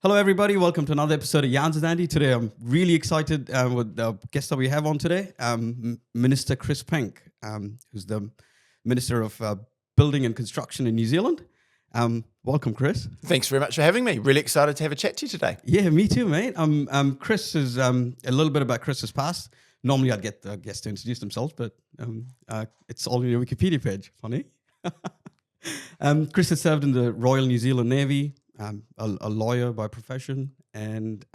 Hello, everybody. Welcome to another episode of Yarns with Andy. Today, I'm really excited with the guest that we have on today, Minister Chris Penk, who's the Minister of Building and Construction in New Zealand. Welcome, Chris. Thanks very much for having me. Really excited to have a chat to you today. Yeah, me too, mate. Chris is a little bit about Chris's past. Normally, I'd get the guests to introduce themselves, but it's all in your Wikipedia page. Funny. Chris has served in the Royal New Zealand Navy. A lawyer by profession, and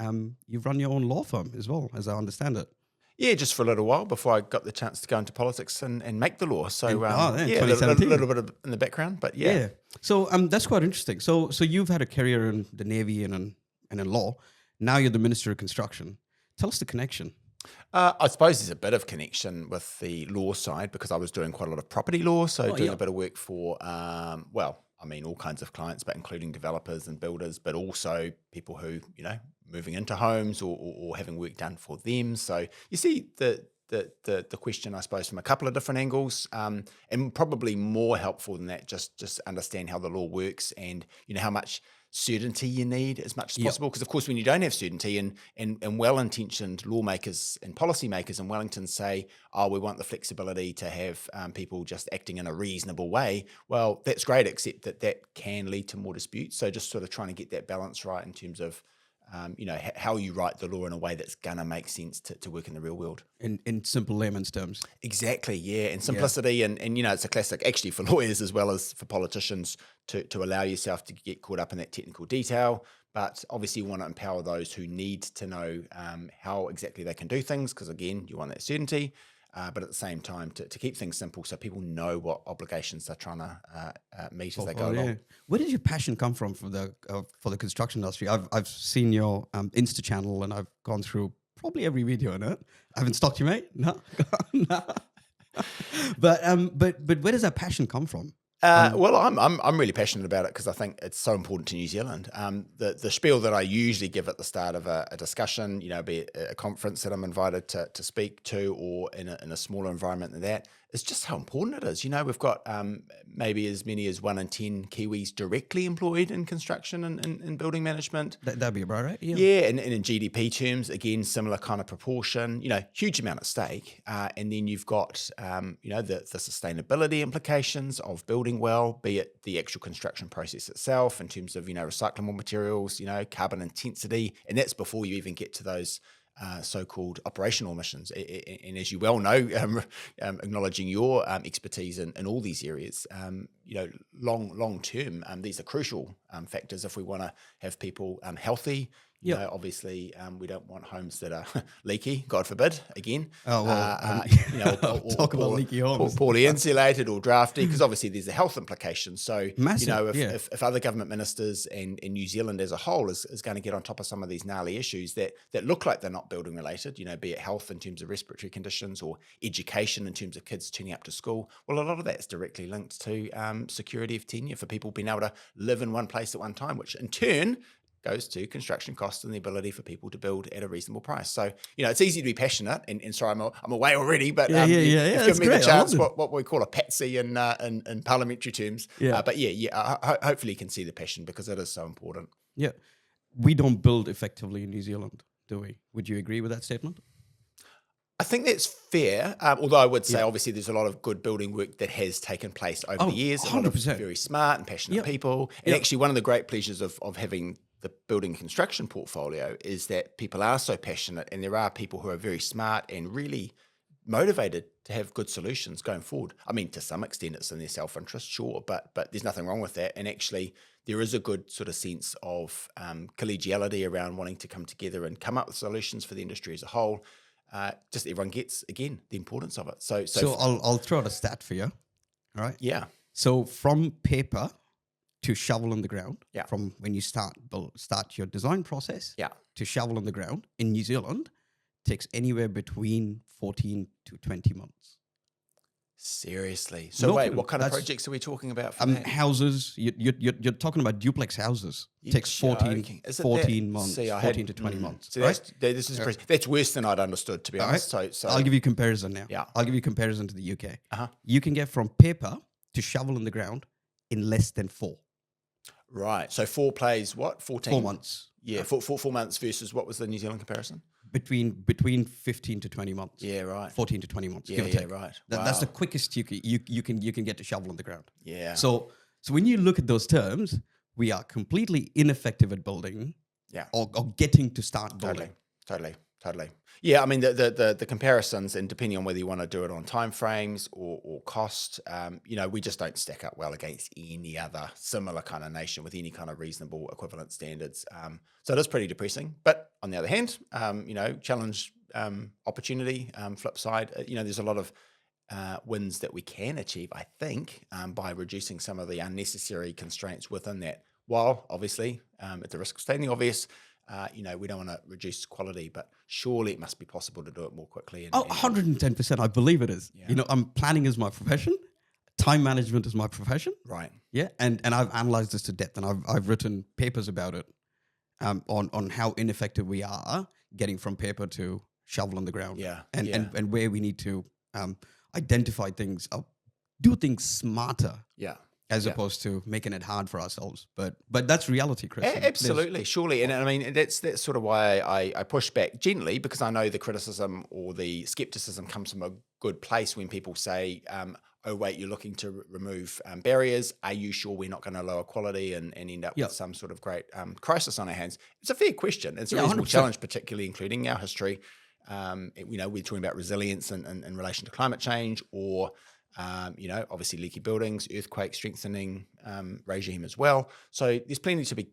you've run your own law firm as well, as I understand it. Yeah, just for a little while before I got the chance to go into politics and make the law. So, yeah, a little bit in the background, but yeah. So that's quite interesting. So you've had a career in the Navy and in law. Now you're the Minister of Construction. Tell us the connection. I suppose there's a bit of connection with the law side because I was doing quite a lot of property law, so doing a bit of work for, all kinds of clients, but including developers and builders, but also people who, moving into homes or having work done for them. So you see the question, I suppose, from a couple of different angles, and probably more helpful than that, just understand how the law works and, how much certainty you need as much as possible. Because, of course, when you don't have certainty and well-intentioned lawmakers and policymakers in Wellington say, we want the flexibility to have people just acting in a reasonable way, well, that's great, except that can lead to more disputes. So just sort of trying to get that balance right in terms of, how you write the law in a way that's going to make sense to work in the real world. In simple layman's terms. Exactly, yeah. And simplicity and it's a classic actually for lawyers as well as for politicians to allow yourself to get caught up in that technical detail. But obviously you want to empower those who need to know how exactly they can do things because, again, you want that certainty. But at the same time, to keep things simple so people know what obligations they're trying to meet as they go along. Where did your passion come from for the construction industry? I've seen your Insta channel and I've gone through probably every video in it. I haven't stalked you, mate. No. But where does that passion come from? Well, I'm really passionate about it because I think it's so important to New Zealand. The spiel that I usually give at the start of a discussion, be it a conference that I'm invited to speak to or in a smaller environment than that, is just how important it is. We've got maybe as many as 1 in 10 Kiwis directly employed in construction and building management. That'd be about right. Yeah, and in GDP terms, again, similar kind of proportion, huge amount at stake. And then you've got, the sustainability implications of building well, be it the actual construction process itself in terms of, recyclable materials, carbon intensity. And that's before you even get to those so-called operational emissions. And as you well know, acknowledging your expertise in all these areas, long term, these are crucial factors if we want to have people healthy. Obviously, we don't want homes that are leaky, God forbid, again. Oh, well, talk about leaky homes. Poorly insulated or drafty, because obviously there's a health implication. So, massive, if other government ministers and New Zealand as a whole is going to get on top of some of these gnarly issues that look like they're not building related, be it health in terms of respiratory conditions or education in terms of kids turning up to school, well, a lot of that's directly linked to security of tenure for people being able to live in one place at one time, which in turn goes to construction costs and the ability for people to build at a reasonable price. So, it's easy to be passionate. And sorry, I'm away already, but you've given me the chance, what we call a patsy in parliamentary terms. But hopefully you can see the passion because it is so important. Yeah. We don't build effectively in New Zealand, do we? Would you agree with that statement? I think that's fair, although I would say obviously there's a lot of good building work that has taken place over the years. 100%. A lot of very smart and passionate people. And actually one of the great pleasures of having the building and construction portfolio is that people are so passionate and there are people who are very smart and really motivated to have good solutions going forward. I mean, to some extent it's in their self-interest, sure, but there's nothing wrong with that. And actually there is a good sort of sense of collegiality around wanting to come together and come up with solutions for the industry as a whole. Just everyone gets, again, the importance of it. So I'll throw out a stat for you. All right. Yeah. So from paper to shovel in the ground, from when you start your design process, to shovel in the ground in New Zealand, takes anywhere between 14 to 20 months. Seriously? So wait, what kind of projects are we talking about for that? Houses, you're talking about duplex houses. It takes 14 months, 14 to 20 months. So that's worse than I'd understood, to be honest. Right. So I'll give you a comparison now. Yeah. I'll give you a comparison to the UK. You can get from paper to shovel in the ground in less than 4. Right. So 4 plays what? 14? 4 months. Yeah, for 4 months versus what was the New Zealand comparison? Between 15 to 20 months. Yeah, right. 14 to 20 months. Yeah, give or yeah, take. right. That's the Wow. quickest you can get to shovel on the ground. Yeah. So when you look at those terms, we are completely ineffective at building. Yeah. Or getting to start building. Totally. Yeah, I mean the comparisons, and depending on whether you want to do it on timeframes or cost, we just don't stack up well against any other similar kind of nation with any kind of reasonable equivalent standards. So it is pretty depressing. But on the other hand, challenge, opportunity, flip side, there's a lot of wins that we can achieve, I think, by reducing some of the unnecessary constraints within that. While obviously, at the risk of stating the obvious, we don't want to reduce quality, but surely it must be possible to do it more quickly. 110%. I believe it is. Yeah. Planning is my profession. Time management is my profession. Right. Yeah. And I've analyzed this to depth, and I've written papers about it on how ineffective we are getting from paper to shovel on the ground. Yeah. And where we need to identify things, do things smarter. Yeah. As opposed to making it hard for ourselves. But that's reality, Chris. Absolutely, surely. And I mean, that's sort of why I push back gently, because I know the criticism or the skepticism comes from a good place when people say, oh, wait, you're looking to remove barriers. Are you sure we're not going to lower quality and end up with some sort of great crisis on our hands? It's a fair question. It's a reasonable 100%. challenge, particularly including our history. We're talking about resilience in relation to climate change, or obviously leaky buildings, earthquake strengthening regime as well. So there's plenty to be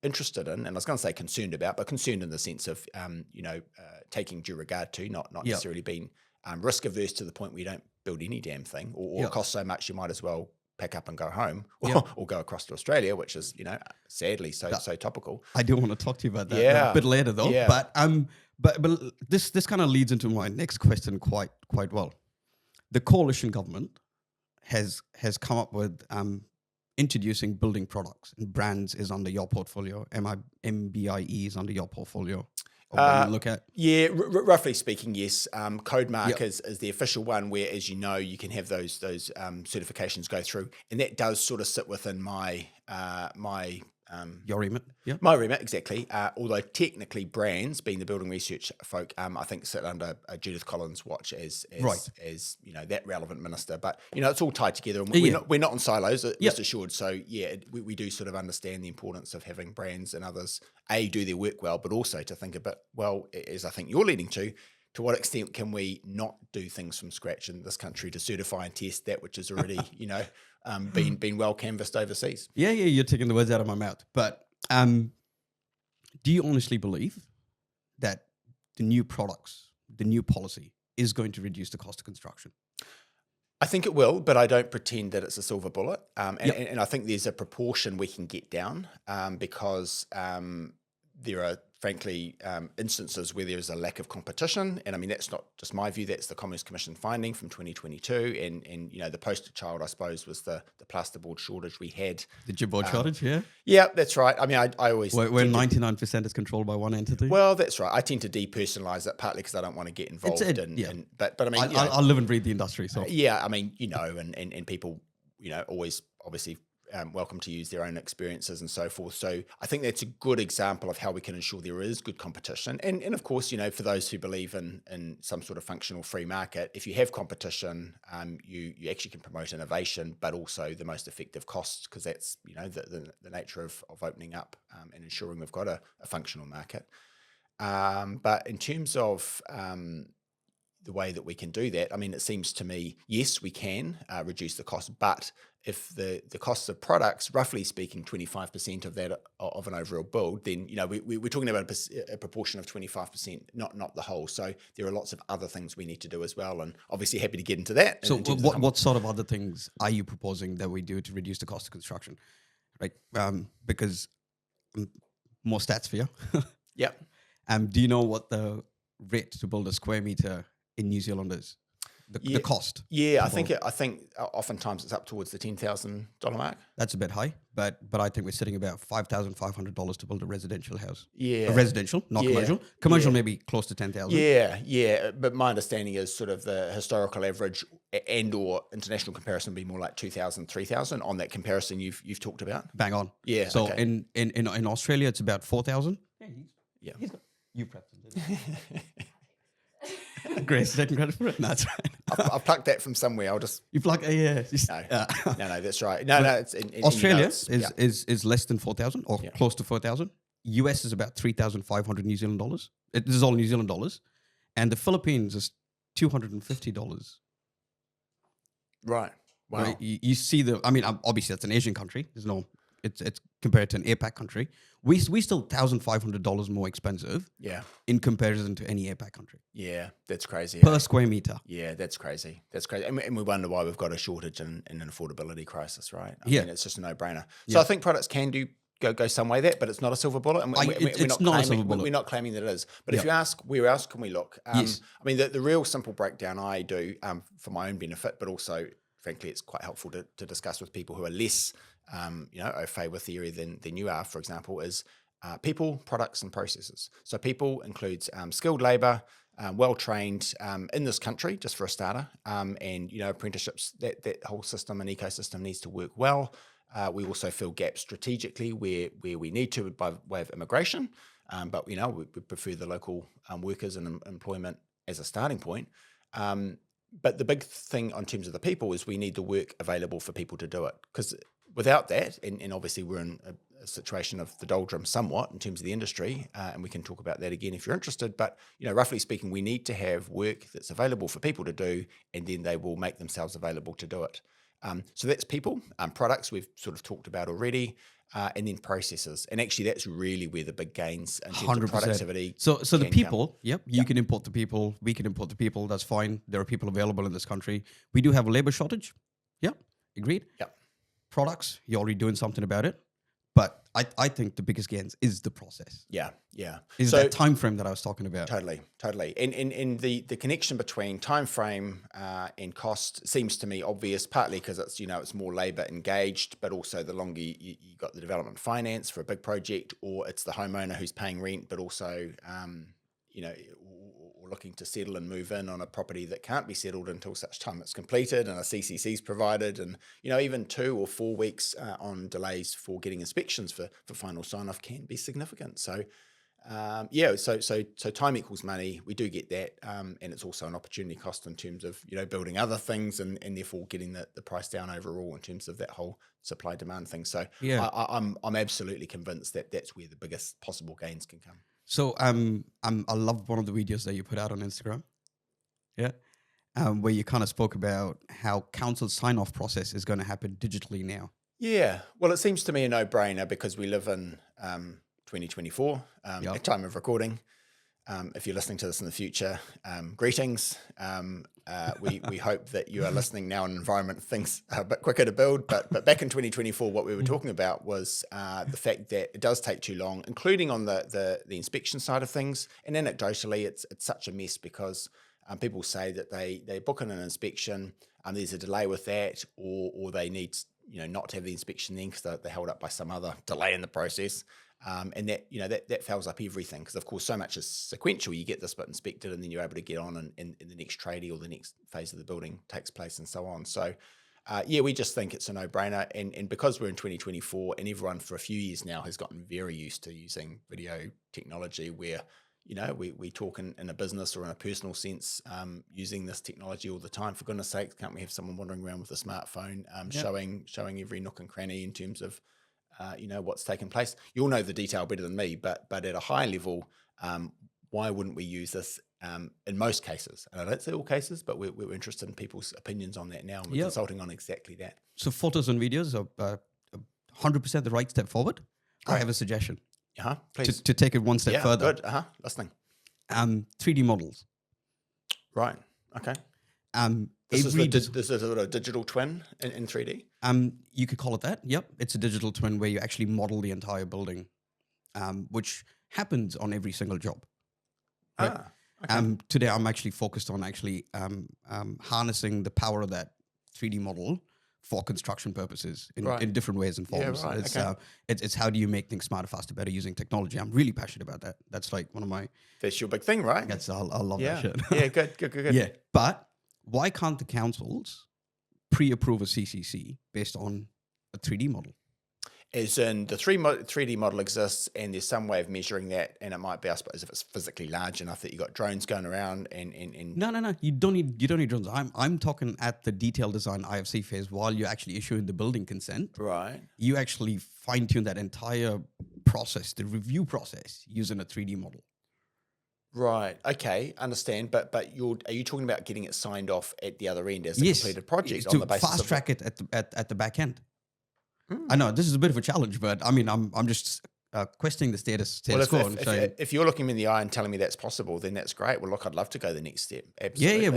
interested in, and I was going to say concerned about, but concerned in the sense of, taking due regard to, not necessarily being risk averse to the point where you don't build any damn thing, or cost so much you might as well pack up and go home, or go across to Australia, which is, sadly so topical. I do want to talk to you about that a bit later, though. Yeah. But this kind of leads into my next question quite well. The coalition government has come up with introducing building products, and brands is under your portfolio. MBIE is under your portfolio. When you look at roughly speaking, yes. Codemark is the official one, where, as you know, you can have those certifications go through, and that does sort of sit within my your remit. My remit, exactly. Although technically brands, being the building research folk, I think sit under Judith Collins' watch as that relevant minister. But it's all tied together, and we're not in silos, rest assured. So we do sort of understand the importance of having brands and others do their work well, but also to think a bit, well, as I think you're leading to what extent can we not do things from scratch in this country to certify and test that which is already been well canvassed overseas? Yeah, you're taking the words out of my mouth. But do you honestly believe that the new products, the new policy, is going to reduce the cost of construction? I think it will, but I don't pretend that it's a silver bullet. And I think there's a proportion we can get down because there are, frankly, instances where there's a lack of competition. And I mean, that's not just my view, that's the Commerce Commission finding from 2022. And the poster child, I suppose, was the plasterboard shortage we had. The chipboard shortage, yeah? Yeah, that's right. I mean, I always... Where 99% is controlled by one entity? Well, that's right. I tend to depersonalize it, partly because I don't want to get involved But I mean... I live and breathe the industry, so... Yeah, I mean, and people, always obviously... welcome to use their own experiences and so forth. So I think that's a good example of how we can ensure there is good competition. And of course, for those who believe in some sort of functional free market, if you have competition, you actually can promote innovation, but also the most effective costs, because that's, the nature of opening up and ensuring we've got a functional market. But in terms of the way that we can do that, I mean, it seems to me, yes, we can reduce the cost, but if the costs of products, roughly speaking, 25% of that of an overall build, then we're talking about a proportion of 25%, not the whole. So there are lots of other things we need to do as well, and obviously happy to get into that. So what sort of other things are you proposing that we do to reduce the cost of construction, right? Because more stats for you. Yeah. Do you know what the rate to build a square meter in New Zealand is? The cost. Yeah, I think oftentimes it's up towards the $10,000 mark. That's a bit high, but I think we're sitting about $5,500 to build a residential house. Yeah, a residential, not commercial. Commercial maybe close to 10,000. Yeah. But my understanding is sort of the historical average and/or international comparison would be more like 2,000, 3,000 on that comparison you've talked about. Bang on. Yeah. So in Australia it's about 4,000. Yeah. You prepped him, didn't you? Grace taking credit for it. No, that's right. I've plucked that from somewhere. I'll just You plug yeah. no, that's right. No, it's in Australia your notes. is less than 4,000 or close to 4,000. US is about 3,500 New Zealand dollars. This is all New Zealand dollars, and the Philippines is $250. Right. Wow. Right? You see I mean, obviously that's an Asian country. It's compared to an APAC country. We still $1,500 more expensive. Yeah. In comparison to any APAC country. Yeah, that's crazy. Per square meter. Yeah, that's crazy. That's crazy. And we wonder why we've got a shortage and an affordability crisis, right? I mean, it's just a no-brainer. So I think products can go some way that, but it's not a silver bullet. And it's not a silver bullet. We're not claiming that it is. But if you ask, where else can we look? Yes. I mean, the real simple breakdown I do for my own benefit, but also, frankly, it's quite helpful to discuss with people who are less, au fait with the area than you are, for example, is people, products, and processes. So people includes skilled labor, well-trained in this country, just for a starter, and, apprenticeships. That whole system and ecosystem needs to work well. We also fill gaps strategically where we need to by way of immigration, but we prefer the local workers and employment as a starting point. But the big thing in terms of the people is we need the work available for people to do it, because without that, and obviously we're in a situation of the doldrums somewhat in terms of the industry, and we can talk about that again if you're interested, but roughly speaking, we need to have work that's available for people to do, and then they will make themselves available to do it. So that's people, products we've sort of talked about already, and then processes. And actually that's really where the big gains in terms 100%. of productivity. So the people, you can import the people, we can import the people, that's fine. There are people available in this country. We do have a labor shortage. Yeah, agreed. Yeah. Products, you're already doing something about it. But I think the biggest gains is the process. Yeah. Is that time frame that I was talking about. Totally. And the connection between time frame and cost seems to me obvious, partly because it's more labor engaged, but also the longer you got the development finance for a big project, or it's the homeowner who's paying rent, but also or looking to settle and move in on a property that can't be settled until such time it's completed and a CCC is provided, and even 2 or 4 weeks on delays for getting inspections for final sign-off can be significant. So so time equals money. We do get that, and it's also an opportunity cost in terms of building other things and therefore getting the price down overall in terms of that whole supply demand thing. So I'm absolutely convinced that that's where the biggest possible gains can come. So I love one of the videos that you put out on Instagram, where you kind of spoke about how council sign-off process is going to happen digitally now. Yeah, well, it seems to me a no-brainer because we live in 2024 at time of recording. If you're listening to this in the future, greetings. We hope that you are listening now in an environment things are a bit quicker to build. But back in 2024, what we were talking about was the fact that it does take too long, including on the inspection side of things. And anecdotally, it's such a mess because people say that they book in an inspection, there's a delay with that, or they need not to have the inspection then because they're held up by some other delay in the process. And that fouls up everything because, of course, so much is sequential. You get this bit inspected and then you're able to get on and the next tradie or the next phase of the building takes place and so on. So, we just think it's a no-brainer. And because we're in 2024 and everyone for a few years now has gotten very used to using video technology where, we talk in a business or in a personal sense using this technology all the time. For goodness sake, can't we have someone wandering around with a smartphone showing every nook and cranny in terms of what's taken place? You'll know the detail better than me, but at a high level, why wouldn't we use this in most cases? And I don't say all cases, but we're interested in people's opinions on that now, and we're consulting on exactly that. So photos and videos are 100% the right step forward. Right. I have a suggestion. Please. To take it one step further. Good. Listening. 3D models. Right. Okay. This is a little digital twin in 3D? You could call it that. Yep. It's a digital twin where you actually model the entire building, which happens on every single job. Right? Okay. Today, I'm actually focused on harnessing the power of that 3D model for construction purposes in different ways and forms. Yeah, right. It's how do you make things smarter, faster, better using technology. I'm really passionate about that. That's like one of my... That's your big thing, right? I love that shit. Yeah, good. Yeah, but why can't the councils pre-approve a CCC based on a 3D model? As in the 3D model exists and there's some way of measuring that, and it might be, I suppose, if it's physically large enough that you've got drones going around and No. You don't need drones. I'm talking at the detailed design IFC phase while you're actually issuing the building consent. Right. You actually fine tune that entire process, the review process, using a 3D model. Right. Okay. Understand. But are you talking about getting it signed off at the other end as a completed project on the basis fast of track it at the back end? I know this is a bit of a challenge, but I mean, I'm just questioning the status quo. If you're looking me in the eye and telling me that's possible, then that's great. Well, look, I'd love to go the next step. Absolutely. Yeah,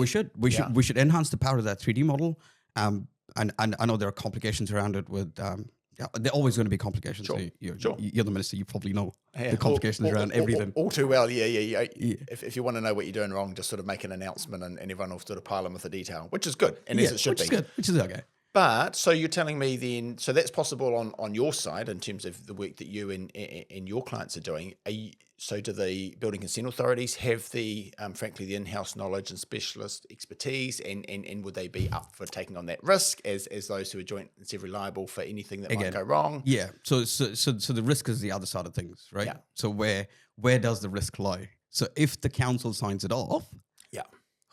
we should enhance the power of that 3D model. And I know there are complications around it with. There are always going to be complications. Sure. So you're the minister. You probably know the complications around everything. All too well. Yeah. If you want to know what you're doing wrong, just sort of make an announcement and everyone will sort of pile in with the detail, which is good. And as it should be. Which is okay. But so you're telling me then, so that's possible on your side in terms of the work that you and your clients are doing. So do the building consent authorities have the, frankly, the in-house knowledge and specialist expertise, and would they be up for taking on that risk as those who are joint and severally liable for anything that might go wrong? Yeah. So the risk is the other side of things, right? Yeah. So where does the risk lie? So if the council signs it off,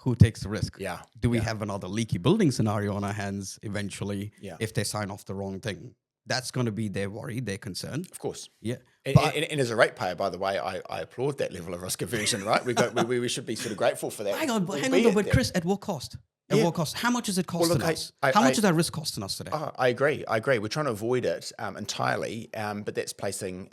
who takes the risk? Yeah. Do we have another leaky building scenario on our hands eventually if they sign off the wrong thing? That's going to be their worry, their concern. Of course. Yeah. And as a ratepayer, by the way, I applaud that level of risk aversion, right? We should be sort of grateful for that. Hang on, but Chris, at what cost? At what cost? How much is it costing us? How much is that risk costing us today? I agree. We're trying to avoid it entirely, but that's placing,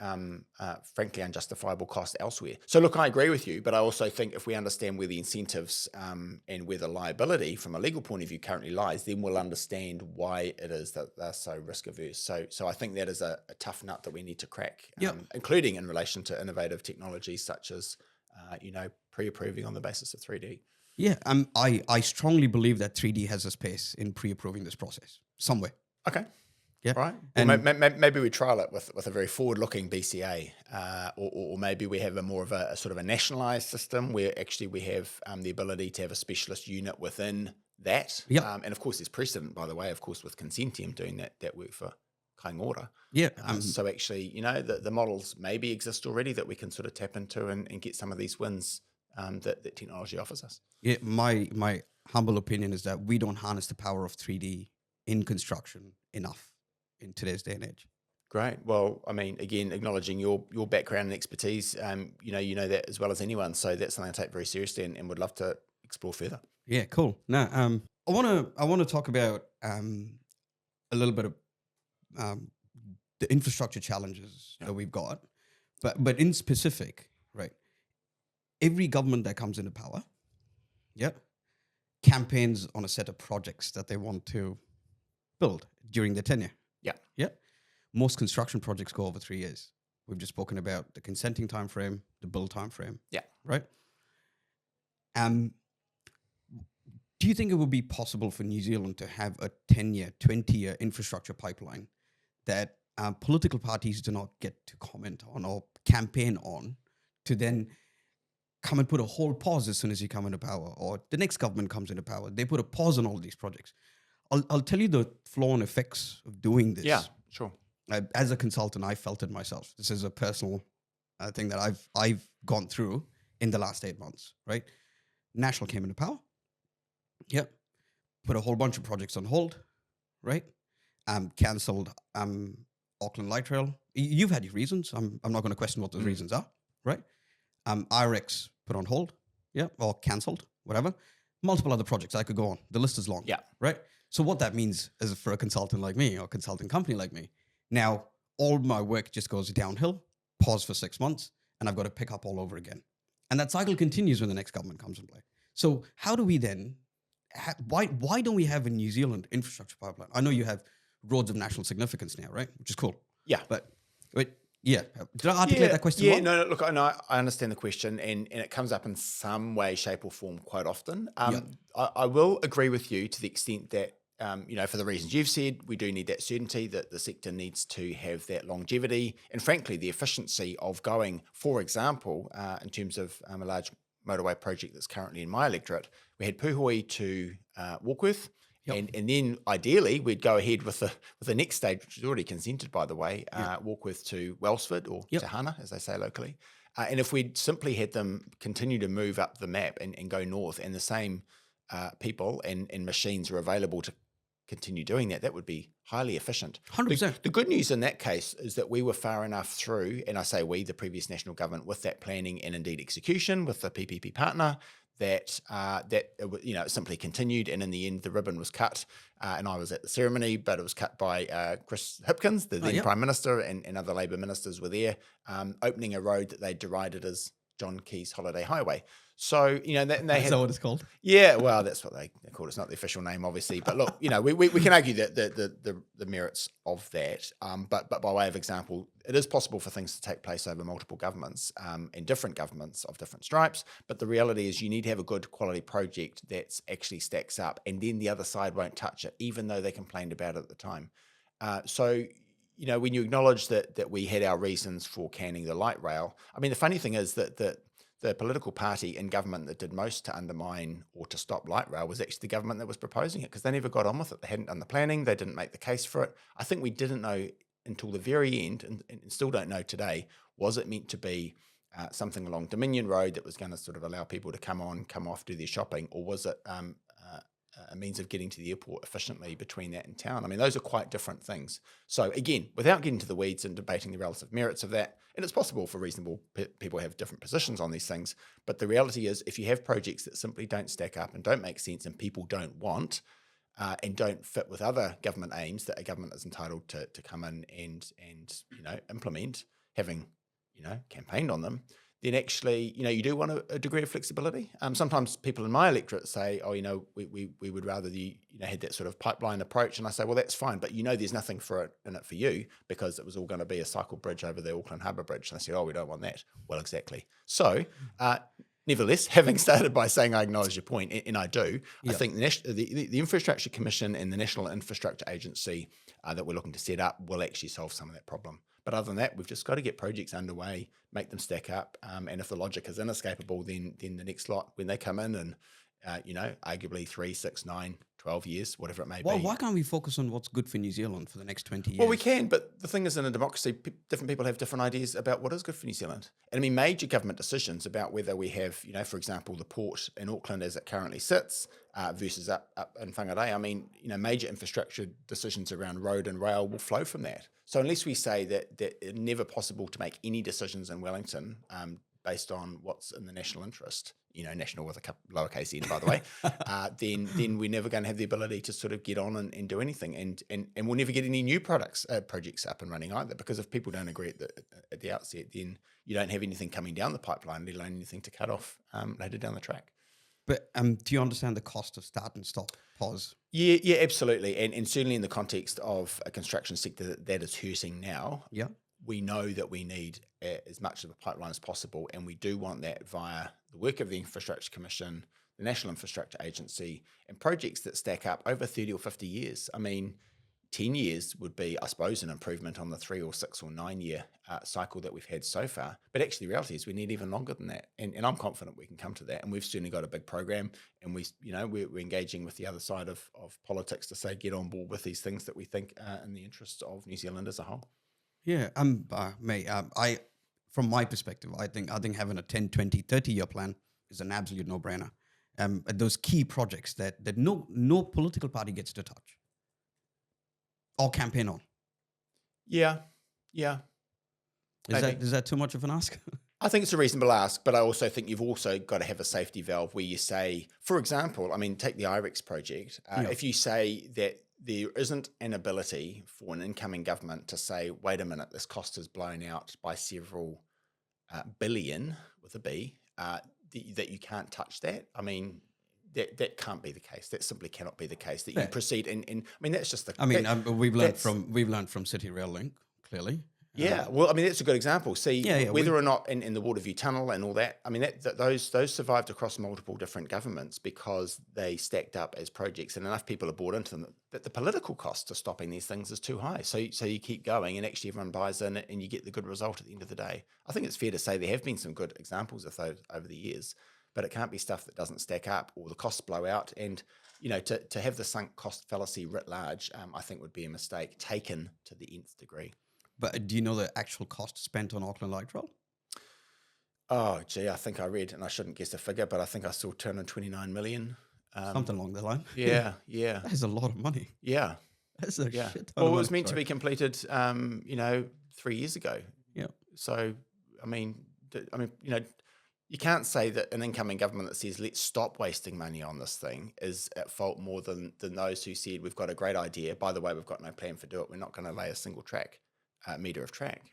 frankly, unjustifiable cost elsewhere. So look, I agree with you, but I also think if we understand where the incentives and where the liability from a legal point of view currently lies, then we'll understand why it is that they're so risk averse. So I think that is a tough nut that we need to crack, including in relation to innovative technologies such as, pre-approving on the basis of 3D. Yeah, I strongly believe that 3D has a space in pre-approving this process somewhere. Okay. Yeah. Right. Well, maybe we trial it with a very forward-looking BCA, or maybe we have a more of a sort of a nationalised system where actually we have the ability to have a specialist unit within that. Yeah. And of course, there's precedent, by the way, of course, with Consentium doing that work for Kaingora. Yeah. So actually, the models maybe exist already that we can sort of tap into and get some of these wins that technology offers us. Yeah, my humble opinion is that we don't harness the power of 3D in construction enough in today's day and age. Great. Well, I mean, again, acknowledging your background and expertise, you know that as well as anyone. So that's something I take very seriously and would love to explore further. Yeah, cool. Now, I want to talk about a little bit of the infrastructure challenges that we've got, but in specific, right? Every government that comes into power, campaigns on a set of projects that they want to build during their tenure. Yeah. Most construction projects go over 3 years. We've just spoken about the consenting time frame, the build time frame. Yeah. Right. Do you think it would be possible for New Zealand to have a 10-year, 20-year infrastructure pipeline that political parties do not get to comment on or campaign on, to then come and put a whole pause as soon as you come into power, or the next government comes into power, they put a pause on all these projects? I'll tell you the flaw and effects of doing this. Yeah, sure. As a consultant, I felt it myself. This is a personal thing that I've gone through in the last 8 months, right? National came into power. Yep. Put a whole bunch of projects on hold, right? Cancelled Auckland Light Rail. You've had your reasons. I'm not going to question what those reasons are, right? IRX put on hold, or cancelled, whatever. Multiple other projects. I could go on. The list is long, right? So what that means is for a consultant like me or a consulting company like me, now all my work just goes downhill, pause for 6 months, and I've got to pick up all over again. And that cycle continues when the next government comes in play. So how do we then, why don't we have a New Zealand infrastructure pipeline? I know you have roads of national significance now, right? Which is cool. Yeah. But yeah. Did I articulate that question well? No, look, I understand the question, and it comes up in some way, shape, or form quite often. I will agree with you to the extent that, for the reasons you've said, we do need that certainty, that the sector needs to have that longevity, and frankly, the efficiency of going, for example, in terms of a large motorway project that's currently in my electorate, we had Puhoi to Warkworth, Yep. And then ideally we'd go ahead with the next stage, which is already consented, by the way, Warkworth to Wellsford, or Yep. Te Hana, as they say locally. And if we'd simply had them continue to move up the map and go north, and the same people and machines are available to continue doing that, that would be highly efficient. 100%. The good news in that case is that we were far enough through, and I say we, the previous national government, with that planning and indeed execution with the PPP partner, that it simply continued, and in the end the ribbon was cut, and I was at the ceremony, but it was cut by Chris Hipkins, the then Prime Minister, and other Labour ministers were there, opening a road that they derided as John Key's Holiday Highway. So, and they Is that what it's called? Yeah, well, that's what they call it. It's not the official name, obviously. But look, we can argue that the merits of that. But by way of example, it is possible for things to take place over multiple governments and different governments of different stripes. But the reality is you need to have a good quality project that actually stacks up, and then the other side won't touch it, even though they complained about it at the time. So when you acknowledge that we had our reasons for canning the light rail, I mean, the funny thing is that the political party in government that did most to undermine or to stop light rail was actually the government that was proposing it, because they never got on with it. They hadn't done the planning. They didn't make the case for it. I think we didn't know until the very end, and still don't know today, was it meant to be something along Dominion Road that was going to sort of allow people to come on, come off, do their shopping, or was it a means of getting to the airport efficiently between that and town? I mean, those are quite different things. So again, without getting to the weeds and debating the relative merits of that, and it's possible for reasonable people to have different positions on these things, but the reality is if you have projects that simply don't stack up and don't make sense and people don't want and don't fit with other government aims that a government is entitled to come in and implement, having campaigned on them, then actually, you do want a degree of flexibility. Sometimes people in my electorate say, oh, we would rather had that sort of pipeline approach. And I say, well, that's fine, but there's nothing in it for you, because it was all going to be a cycle bridge over the Auckland Harbour Bridge. And they said, oh, we don't want that. Well, exactly. So, nevertheless, having started by saying I acknowledge your point, and I do, I think the Infrastructure Commission and the National Infrastructure Agency that we're looking to set up will actually solve some of that problem. But other than that, we've just got to get projects underway, make them stack up. And if the logic is inescapable, then the next lot, when they come in and, arguably 3, 6, 9, 12 years, whatever it may be. Why can't we focus on what's good for New Zealand for the next 20 years? Well, we can, but the thing is, in a democracy, different people have different ideas about what is good for New Zealand. And I mean, major government decisions about whether we have, for example, the port in Auckland as it currently sits versus up in Whangarei. I mean, major infrastructure decisions around road and rail will flow from that. So unless we say that it's never possible to make any decisions in Wellington based on what's in the national interest, national with a lowercase n, by the way, then we're never going to have the ability to sort of get on and do anything. And we'll never get any new projects up and running either, because if people don't agree at the outset, then you don't have anything coming down the pipeline, let alone anything to cut off later down the track. But do you understand the cost of start and stop, pause? Yeah, absolutely. And certainly in the context of a construction sector that is hurting now, we know that we need as much of a pipeline as possible, and we do want that via the work of the Infrastructure Commission, the National Infrastructure Agency, and projects that stack up over 30 or 50 years. I mean, 10 years would be, I suppose, an improvement on the 3 or 6 or 9 year cycle that we've had so far. But actually, the reality is we need even longer than that. And I'm confident we can come to that. And we've certainly got a big program, and we're engaging with the other side of politics to say, get on board with these things that we think are in the interests of New Zealand as a whole. Yeah, from my perspective, I think having a 10, 20, 30-year plan is an absolute no-brainer. Those key projects that no political party gets to touch or campaign on. Yeah. Is that too much of an ask? I think it's a reasonable ask, but I also think you've also got to have a safety valve where you say, for example, I mean, take the IREX project. If you say that there isn't an ability for an incoming government to say, wait a minute, this cost is blown out by several billion with a B, that you can't touch that. I mean, that can't be the case. That simply cannot be the case. That you proceed and I mean, that's just the. I mean, we've learned from City Rail Link, clearly. Yeah, well, I mean, that's a good example. See, whether or not in the Waterview Tunnel and all that, I mean, those survived across multiple different governments because they stacked up as projects, and enough people have bought into them that the political cost of stopping these things is too high. So you keep going, and actually everyone buys in it, and you get the good result at the end of the day. I think it's fair to say there have been some good examples of those over the years, but it can't be stuff that doesn't stack up or the costs blow out. And, to have the sunk cost fallacy writ large, I think would be a mistake taken to the nth degree. But do you know the actual cost spent on Auckland Light Rail? Oh, gee, I think I read, and I shouldn't guess a figure, but I think I saw 229 million. Something along that line. Yeah. That is a lot of money. Yeah. That's a shit ton of Well, it money. was meant to be completed, 3 years ago. Yeah. So, you can't say that an incoming government that says, let's stop wasting money on this thing is at fault more than those who said, we've got a great idea. By the way, we've got no plan for it. We're not going to lay a single metre of track.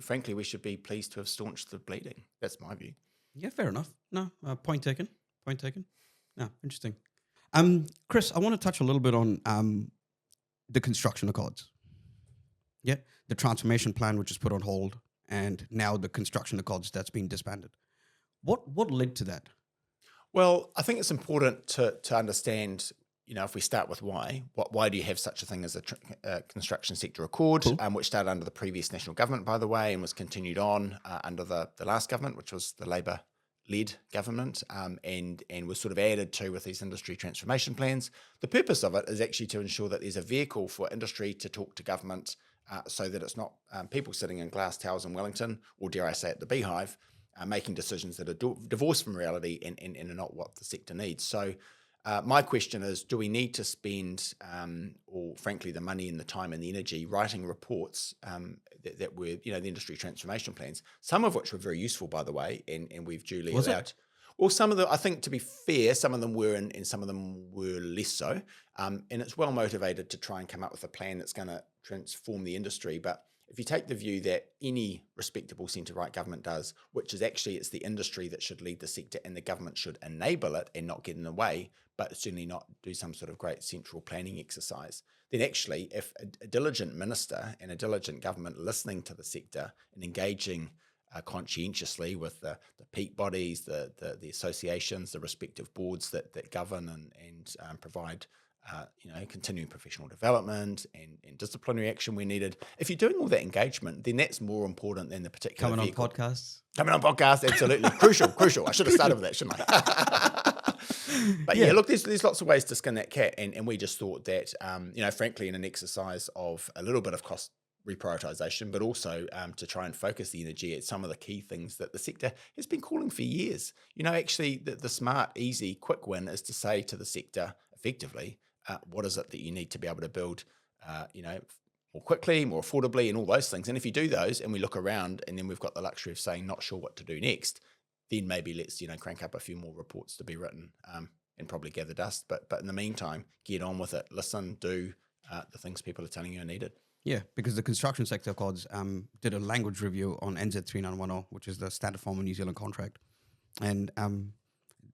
Frankly, we should be pleased to have staunched the bleeding. That's my view. Yeah, fair enough. No, point taken. No, interesting. Chris, I want to touch a little bit on the construction accords. Yeah, the transformation plan, which is put on hold, and now the construction accords that's been disbanded. What led to that? Well, I think it's important to understand, if we start with why do you have such a thing as a construction sector accord, Cool. Which started under the previous national government, by the way, and was continued on under the last government, which was the Labour-led government, and was sort of added to with these industry transformation plans. The purpose of it is actually to ensure that there's a vehicle for industry to talk to government so that it's not people sitting in glass towers in Wellington, or dare I say at the Beehive, making decisions that are divorced from reality and are not what the sector needs. So my question is, do we need to spend, or frankly, the money and the time and the energy writing reports that were, the industry transformation plans, some of which were very useful, by the way, and we've duly allowed. Well, some of them, I think, to be fair, some of them were and some of them were less so. And it's well motivated to try and come up with a plan that's going to transform the industry. But if you take the view that any respectable centre-right government does, which is actually it's the industry that should lead the sector and the government should enable it and not get in the way, but certainly not do some sort of great central planning exercise, then actually if a diligent minister and a diligent government listening to the sector and engaging conscientiously with the peak bodies, the associations, the respective boards that govern and provide continuing professional development and disciplinary action where needed. If you're doing all that engagement, then that's more important than the particular Coming vehicle. on podcasts. Coming on podcasts, absolutely. Crucial. I should have started with that, shouldn't I? But yeah, look, there's lots of ways to skin that cat. And we just thought that, frankly, in an exercise of a little bit of cost reprioritisation, but also to try and focus the energy at some of the key things that the sector has been calling for years. Actually, the smart, easy, quick win is to say to the sector, effectively, what is it that you need to be able to build, more quickly, more affordably, and all those things. And if you do those, and we look around, and then we've got the luxury of saying, not sure what to do next, then maybe let's, crank up a few more reports to be written and probably gather dust. But in the meantime, get on with it. Listen, do the things people are telling you are needed. Yeah, because the construction sector accords did a language review on NZ 3910, which is the standard form of New Zealand contract. And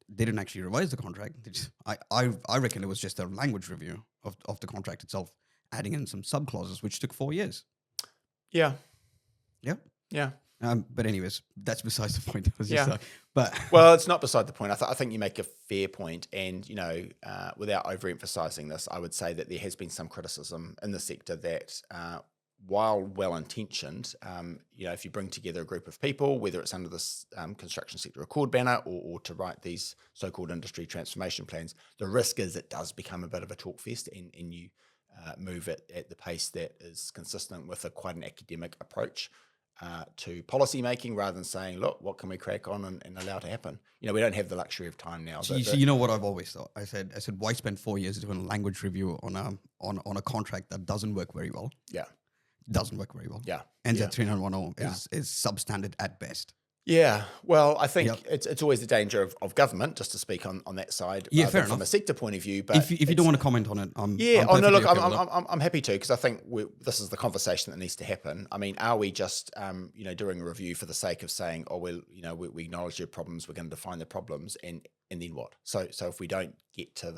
they didn't actually revise the contract. They just, I reckon it was just a language review of the contract itself, adding in some sub-clauses, which took 4 years. Yeah. Yeah. Yeah. But anyways, that's besides the point. It was just well, it's not beside the point. I think you make a fair point, and without overemphasizing this, I would say that there has been some criticism in the sector that, while well-intentioned, if you bring together a group of people, whether it's under this construction sector accord banner or to write these so-called industry transformation plans, the risk is it does become a bit of a talk fest, and you move it at the pace that is consistent with quite an academic approach to policy making, rather than saying, look, what can we crack on and allow to happen? We don't have the luxury of time now. So you know what I've always thought? I said, why spend 4 years doing a language review on a contract that doesn't work very well? Yeah. Doesn't work very well. Yeah. NZ 3910 is substandard at best. Yeah, well, I think it's always the danger of government, just to speak on that side. Yeah, fair enough. From a sector point of view, but if you don't want to comment on it, I'm happy to, because I think this is the conversation that needs to happen. I mean, are we just doing a review for the sake of saying, oh, we acknowledge your problems, we're going to define the problems, and then what? So if we don't get to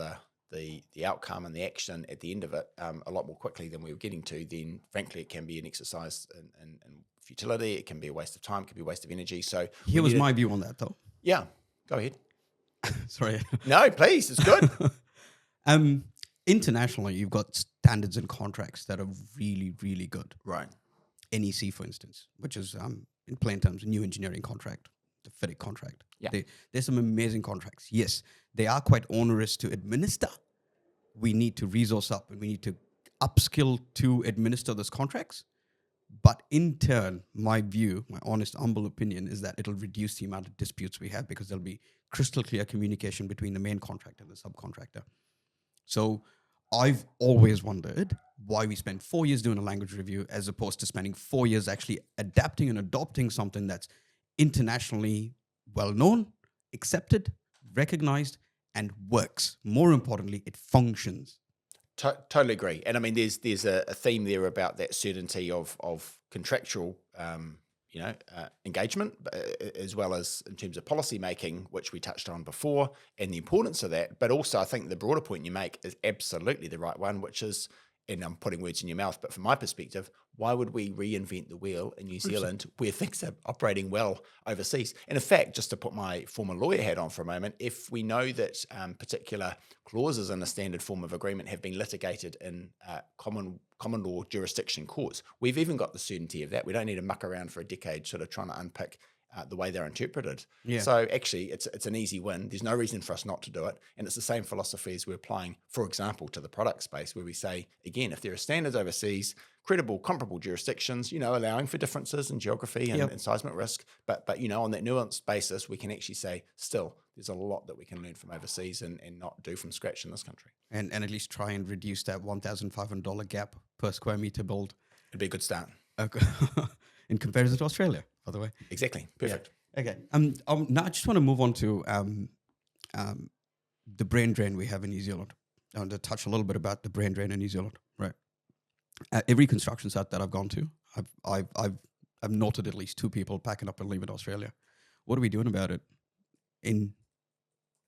the outcome and the action at the end of it a lot more quickly than we were getting to, then frankly it can be an exercise in futility. It can be a waste of time, it can be a waste of energy. So here was my view on that, though. Yeah, go ahead. Sorry. No, please, it's good. Internationally, you've got standards and contracts that are really, really good. Right. NEC, for instance, which is in plain terms a new engineering contract the FIDIC contract. Yeah. There's some amazing contracts. Yes, they are quite onerous to administer. We need to resource up and we need to upskill to administer those contracts. But in turn, my view, my honest, humble opinion is that it'll reduce the amount of disputes we have because there'll be crystal clear communication between the main contractor and the subcontractor. So I've always wondered why we spend 4 years doing a language review as opposed to spending 4 years actually adapting and adopting something that's internationally well-known, accepted, recognized, and works. More importantly, it functions. Totally agree. And I mean, there's a theme there about that certainty of contractual, engagement, as well as in terms of policy making, which we touched on before, and the importance of that. But also, I think the broader point you make is absolutely the right one, which is, and I'm putting words in your mouth, but from my perspective, why would we reinvent the wheel in New Zealand where things are operating well overseas? And in fact, just to put my former lawyer hat on for a moment, if we know that particular clauses in a standard form of agreement have been litigated in common law jurisdiction courts, we've even got the certainty of that. We don't need to muck around for a decade sort of trying to unpick the way they're interpreted. Yeah. So actually, it's an easy win. There's no reason for us not to do it. And it's the same philosophy as we're applying, for example, to the product space, where we say, again, if there are standards overseas, credible, comparable jurisdictions, allowing for differences in geography and seismic risk, but on that nuanced basis, we can actually say, still, there's a lot that we can learn from overseas and not do from scratch in this country. And at least try and reduce that $1,500 gap per square meter build. It'd be a good start. In comparison to Australia, by the way. Exactly. Perfect. Yeah. Okay. Now I just want to move on to the brain drain we have in New Zealand. I want to touch a little bit about the brain drain in New Zealand. Right. Every construction site that I've gone to, I've noted at least 2 people packing up and leaving Australia. What are we doing about it in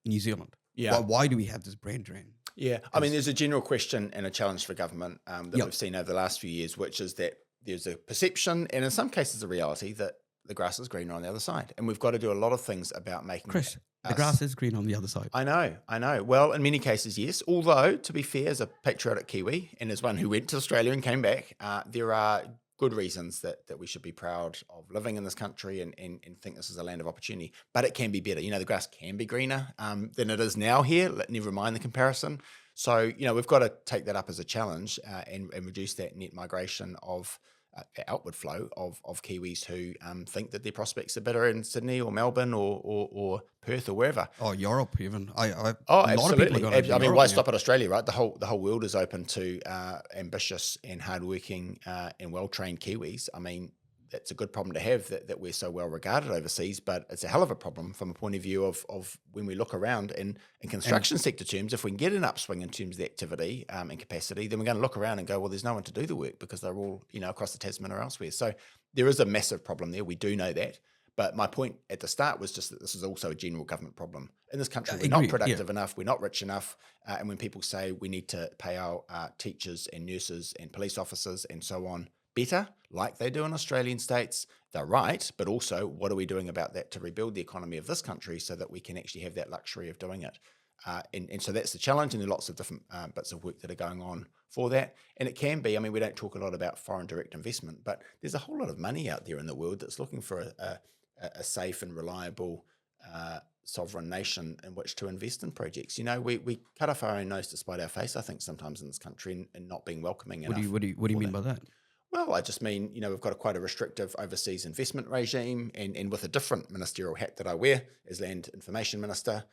New Zealand? Yeah. Why do we have this brain drain? Yeah. I mean, there's a general question and a challenge for government that we've seen over the last few years, which is that there's a perception, and in some cases a reality, that the grass is greener on the other side. And we've got to do a lot of things about making Chris, the grass is green on the other side. I know. Well, in many cases, yes. Although, to be fair, as a patriotic Kiwi and as one who went to Australia and came back, there are good reasons that we should be proud of living in this country and think this is a land of opportunity. But it can be better. The grass can be greener than it is now here. Never mind the comparison. So, we've got to take that up as a challenge and reduce that net migration of outward flow of Kiwis who think that their prospects are better in Sydney or Melbourne or Perth or wherever. Oh, Europe even. Absolutely. I mean, why stop at Australia, right? The whole world is open to ambitious and hardworking and well-trained Kiwis. I mean, that's a good problem to have that we're so well regarded overseas, but it's a hell of a problem from a point of view of when we look around in construction sector terms. If we can get an upswing in terms of the activity and capacity, then we're going to look around and go, well, there's no one to do the work because they're all, across the Tasman or elsewhere. So there is a massive problem there. We do know that. But my point at the start was just that this is also a general government problem. In this country, we're not productive enough, we're not rich enough. And when people say we need to pay our teachers and nurses and police officers and so on better, like they do in Australian states, they're right, but also what are we doing about that to rebuild the economy of this country so that we can actually have that luxury of doing it? And so that's the challenge, and there are lots of different bits of work that are going on for that. And it can be, I mean, we don't talk a lot about foreign direct investment, but there's a whole lot of money out there in the world that's looking for a safe and reliable sovereign nation in which to invest in projects. We cut off our own nose to spite our face, I think, sometimes in this country and not being welcoming enough. What do you mean by that? Well, I just mean, we've got quite a restrictive overseas investment regime and with a different ministerial hat that I wear as Land Information Minister,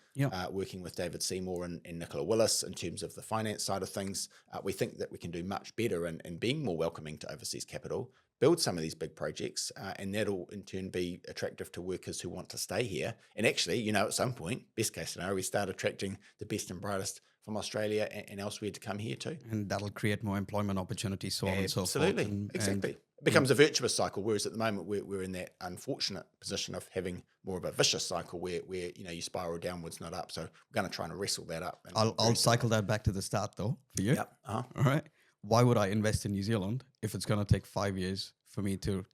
working with David Seymour and Nicola Willis in terms of the finance side of things, we think that we can do much better in being more welcoming to overseas capital, build some of these big projects, and that'll in turn be attractive to workers who want to stay here. And actually, at some point, best case scenario, we start attracting the best and brightest from Australia and elsewhere to come here too. And that'll create more employment opportunities, so on and so forth. Absolutely, exactly. It becomes a virtuous cycle, whereas at the moment we're in that unfortunate position of having more of a vicious cycle where you spiral downwards, not up. So we're going to try and wrestle that up. I'll cycle that back to the start though for you. Yep. Uh-huh. All right. Why would I invest in New Zealand if it's going to take 5 years for me to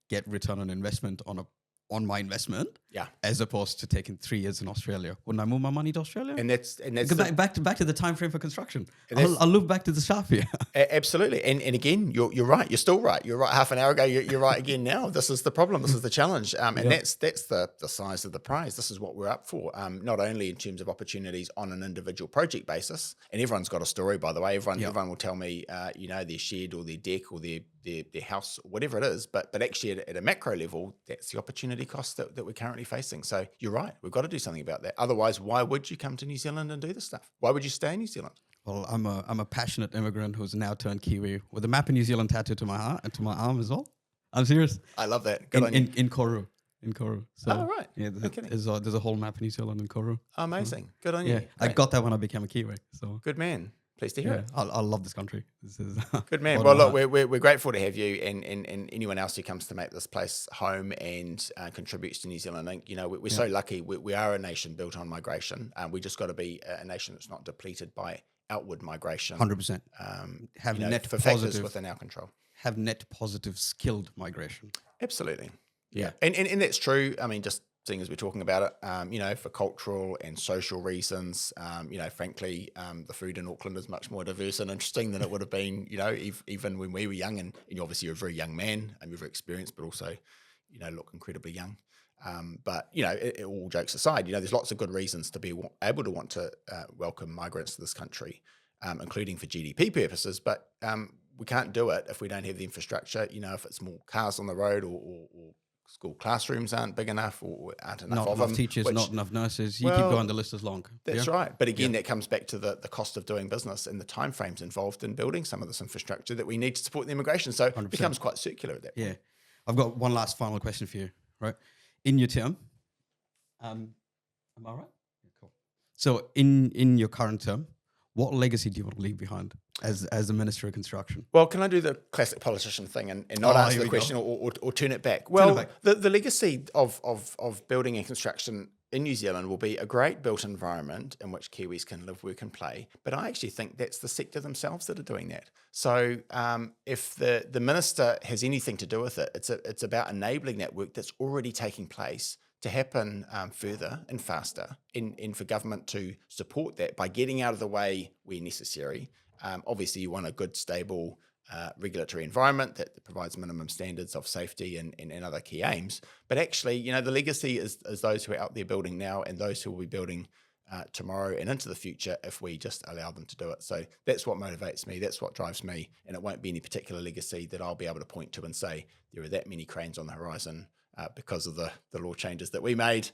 get return on investment on my investment? Yeah. as opposed to taking 3 years in Australia. Wouldn't I move my money to Australia? And that's Go back to the time frame for construction. And that's- I'll look back to the shaft here. Absolutely. And again, you're right. You're still right. You're right. Half an hour ago, you're right again now. This is the problem. This is the challenge. And that's the size of the prize. This is what we're up for. Not only in terms of opportunities on an individual project basis, and everyone's got a story, by the way. Everyone will tell me, their shed or their deck or their house, whatever it is. But actually at a macro level, that's the opportunity cost that we're currently facing. So you're right. We've got to do something about that. Otherwise, why would you come to New Zealand and do this stuff? Why would you stay in New Zealand? Well, I'm a passionate immigrant who's now turned Kiwi with a map of New Zealand tattooed to my heart and to my arm as well. I'm serious. I love that. Good on you. In Koru. In Koru. So, right. Yeah, there's a whole map of New Zealand in Koru. Amazing. Good on you. Yeah, I got that when I became a Kiwi. So good man. Pleased to hear it. I love this country. This is good man. Well, look, we're grateful to have you and anyone else who comes to make this place home and contributes to New Zealand. And, we're so lucky. We are a nation built on migration. We just got to be a nation that's not depleted by outward migration. 100%. Have net for positive factors within our control. Have net positive skilled migration. Absolutely. Yeah. And that's true. I mean, just seeing as we're talking about it, for cultural and social reasons, frankly, the food in Auckland is much more diverse and interesting than it would have been, even when we were young. And obviously you're a very young man and you're very experienced, but also, look incredibly young. But all jokes aside, there's lots of good reasons to be able to want to welcome migrants to this country, including for GDP purposes. But we can't do it if we don't have the infrastructure. If it's more cars on the road or school classrooms aren't big enough or aren't enough not of enough them. Teachers, not enough nurses. You keep going, the list is long. That's right. But again, that comes back to the cost of doing business and the timeframes involved in building some of this infrastructure that we need to support the immigration. So 100%. It becomes quite circular at that point. Yeah. I've got one last final question for you, right? In your term, am I right? Yeah, cool. So in your current term, what legacy do you want to leave behind as a Minister of Construction? Well, can I do the classic politician thing and not answer the question or turn it back? Well, the legacy of building and construction in New Zealand will be a great built environment in which Kiwis can live, work and play. But I actually think that's the sector themselves that are doing that. So if the minister has anything to do with it, it's about enabling that work that's already taking place to happen further and faster, and for government to support that by getting out of the way where necessary. Obviously, you want a good, stable regulatory environment that provides minimum standards of safety and other key aims. But actually, the legacy is those who are out there building now and those who will be building tomorrow and into the future if we just allow them to do it. So that's what motivates me. That's what drives me. And it won't be any particular legacy that I'll be able to point to and say there are that many cranes on the horizon because of the law changes that we made,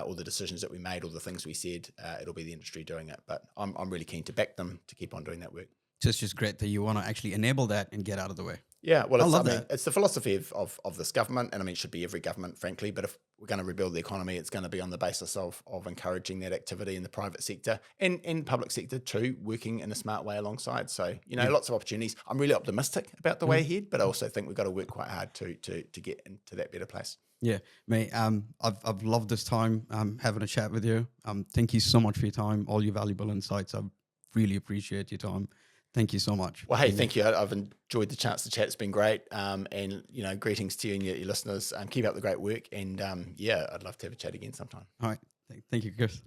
or the decisions that we made, or the things we said. It'll be the industry doing it. But I'm really keen to back them to keep on doing that work. So it's just great that you want to actually enable that and get out of the way. Yeah, well, it's the philosophy of this government, and I mean, it should be every government, frankly. But if we're going to rebuild the economy, it's going to be on the basis of encouraging that activity in the private sector and public sector too, working in a smart way alongside. So, lots of opportunities. I'm really optimistic about the way ahead, but I also think we've got to work quite hard to get into that better place. Yeah, mate. I've loved this time having a chat with you. Thank you so much for your time, all your valuable insights. I really appreciate your time. Thank you so much. Well, hey, thank you. I've enjoyed the chance to chat. It's been great. And, greetings to you and your listeners. Keep up the great work. And, I'd love to have a chat again sometime. All right. Thank you, Chris.